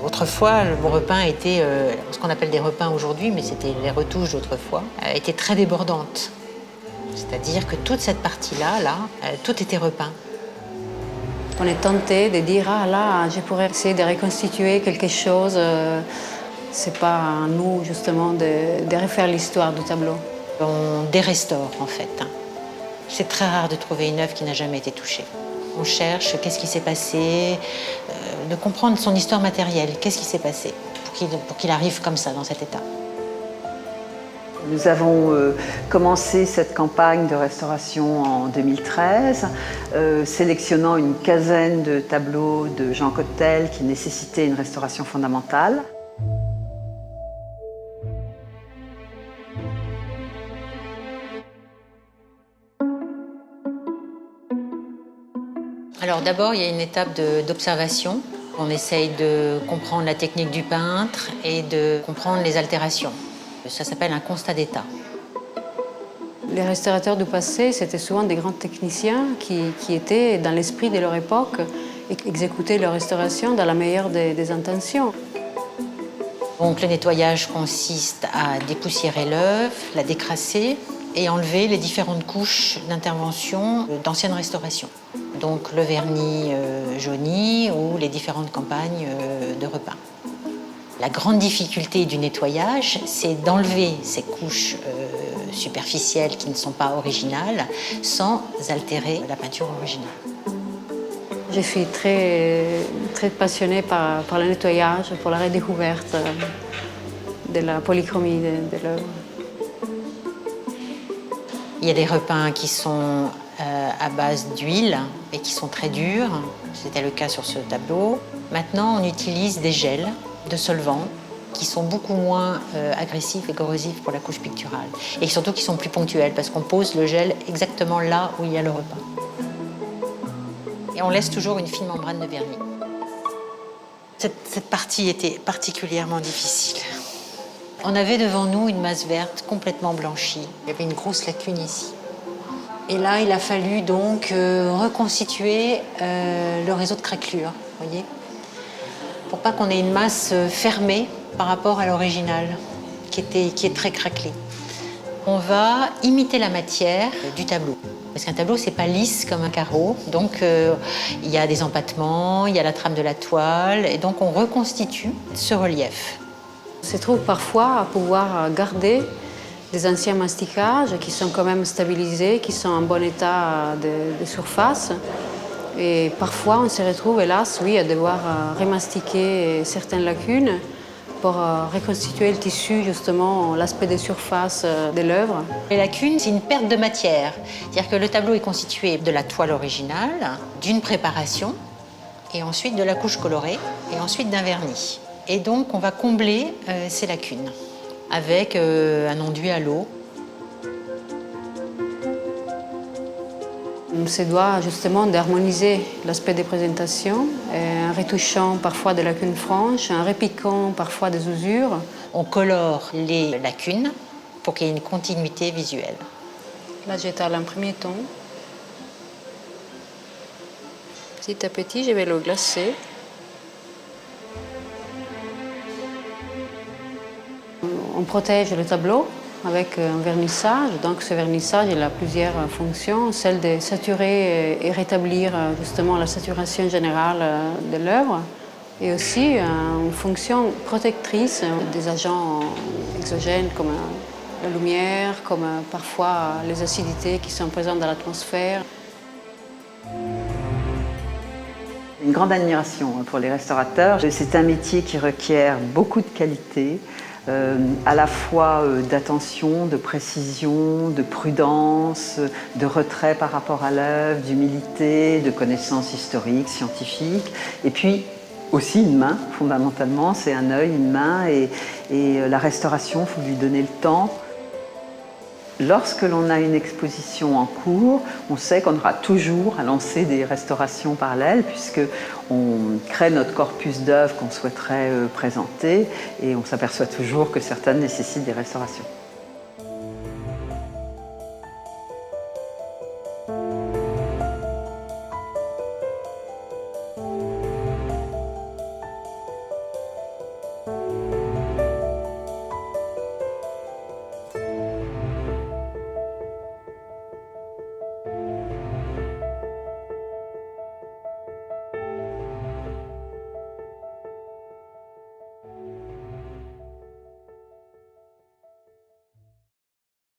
Autrefois, le repeint était, ce qu'on appelle des repeints aujourd'hui, mais c'était les retouches d'autrefois, était très débordante. C'est-à-dire que toute cette partie-là, tout était repeint. On est tenté de dire « Ah là, je pourrais essayer de reconstituer quelque chose ». C'est pas à nous, justement, de refaire l'histoire du tableau. On dérestaure, en fait. C'est très rare de trouver une œuvre qui n'a jamais été touchée. On cherche qu'est-ce qui s'est passé, de comprendre son histoire matérielle, qu'est-ce qui s'est passé pour qu'il arrive comme ça, dans cet état. Nous avons commencé cette campagne de restauration en 2013, sélectionnant une quinzaine de tableaux de Jean Cottel qui nécessitaient une restauration fondamentale. Alors d'abord, il y a une étape d'observation. On essaye de comprendre la technique du peintre et de comprendre les altérations. Ça s'appelle un constat d'état. Les restaurateurs du passé, c'était souvent des grands techniciens qui étaient dans l'esprit de leur époque et qui exécutaient leur restauration dans la meilleure des intentions. Donc le nettoyage consiste à dépoussiérer l'œuvre, la décrasser et enlever les différentes couches d'intervention d'anciennes restaurations. Donc le vernis jauni ou les différentes campagnes de repeint. La grande difficulté du nettoyage, c'est d'enlever ces couches superficielles qui ne sont pas originales sans altérer la peinture originale. Je suis très passionnée par le nettoyage, pour la redécouverte de la polychromie de l'œuvre. Il y a des repeints qui sont à base d'huile et qui sont très durs. C'était le cas sur ce tableau. Maintenant, on utilise des gels de solvants qui sont beaucoup moins agressifs et corrosifs pour la couche picturale. Et surtout qui sont plus ponctuels parce qu'on pose le gel exactement là où il y a le repeint. Et on laisse toujours une fine membrane de vernis. Cette partie était particulièrement difficile. On avait devant nous une masse verte complètement blanchie. Il y avait une grosse lacune ici. Et là, il a fallu donc reconstituer le réseau de craquelures, voyez, pour pas qu'on ait une masse fermée par rapport à l'original, qui est très craquelée. On va imiter la matière du tableau. Parce qu'un tableau, c'est pas lisse comme un carreau, donc il y a des empattements, il y a la trame de la toile, et donc on reconstitue ce relief. On se trouve parfois à pouvoir garder des anciens masticages qui sont quand même stabilisés, qui sont en bon état de surface. Et parfois, on se retrouve, hélas, oui, à devoir remastiquer certaines lacunes pour reconstituer le tissu, justement, l'aspect des surfaces de l'œuvre. Les lacunes, c'est une perte de matière. C'est-à-dire que le tableau est constitué de la toile originale, d'une préparation, et ensuite de la couche colorée, et ensuite d'un vernis. Et donc, on va combler ces lacunes avec un enduit à l'eau. On se doit justement d'harmoniser l'aspect des présentations, en retouchant parfois des lacunes franches, en repiquant parfois des usures. On colore les lacunes pour qu'il y ait une continuité visuelle. Là, j'étale un premier ton. Petit à petit, je vais le glacer. On protège le tableau avec un vernissage. Donc ce vernissage, il a plusieurs fonctions. Celle de saturer et rétablir justement la saturation générale de l'œuvre. Et aussi une fonction protectrice des agents exogènes comme la lumière, comme parfois les acidités qui sont présentes dans l'atmosphère. Une grande admiration pour les restaurateurs. C'est un métier qui requiert beaucoup de qualité, à la fois d'attention, de précision, de prudence, de retrait par rapport à l'œuvre, d'humilité, de connaissances historiques, scientifiques, et puis aussi une main, fondamentalement, c'est un œil, une main, et la restauration, il faut lui donner le temps. Lorsque l'on a une exposition en cours, on sait qu'on aura toujours à lancer des restaurations parallèles puisqu'on crée notre corpus d'œuvres qu'on souhaiterait présenter et on s'aperçoit toujours que certaines nécessitent des restaurations.